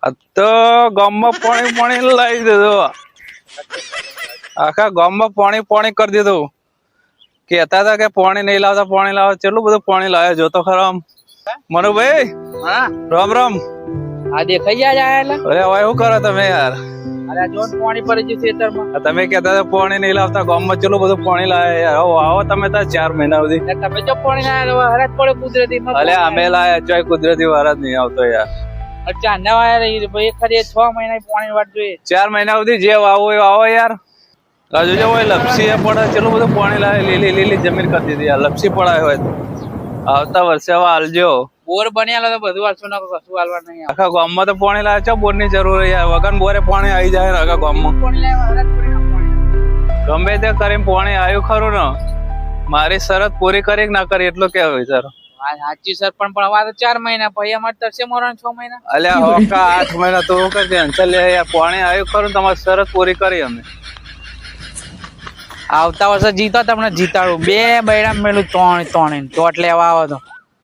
તો ગામમાં પાણી પાણી લાવી દીધું, આખા ગામમાં પાણી પાણી કરી દીધું. કેતા હતા કે પાણી નહીં લાવતા, પાણી લાવે. કેટલું બધું પાણી લાવે જોતો ખરો. આમ મનુભાઈ, હા રામ રામ. આ દેખાઈ જાય એટલે અરે હવે શું કરો તમે યાર? અરે જોન પાણી પડી ગયું ખેતરમાં. તમે કેતા હતા પાણી નહીં લાવતા, ગામમાં કેટલું બધું પાણી લાવે યાર. આવો તમે તો 4 મહિના સુધી. તમે જો પાણી ના હરાજ પડે કુદરતી અલે અમે લાયા ચોય કુદરતી વાર જ નહીં આવતો યાર. અચ્છા નવા યાર ભાઈ ખરી 6 મહિના પાણી વાટ જોઈએ. 4 મહિના સુધી જે વાવો એ વાવો યાર. હજુ જો હોય લપસી પડે, કેટલું બધું પાણી લાવે. લીલી લીલી જમીન કરી દીધી યાર. લપસી પડાય હોય તો આવતા વર્ષે હવે હાલજો. બોર બન્યા તો બધું વાળશું ના કશું હાલવા નહીં. આખા ગામમાં તો પાણી લાવે છે, બોર ની જરૂર યાર. વગર બોરે પાણી આવી જાય આખા ગામમાં. પાણી લાવે હરાજ પડે ના પાણી. ગમે તે કરીને પાણી આવ્યું ખરું ને. મારી શરત પૂરી કરી કે ના કરી એટલું કેવું સર? હા સાચી સર પણ હવે તો 4 મહિના પછી અમારે તરસે મોરણ 6 મહિના. અલ્યા હોકા 8 મહિના તો હું કરી ટેન્શન લે યાર. પાણી આવ્યું ખરું, તમારી શરત પૂરી કરી અમે. આવતા વર્ષે જીતો તમને જીતાડું. 2 બૈરા મેળું 3 ચોટ લેવા આવો તો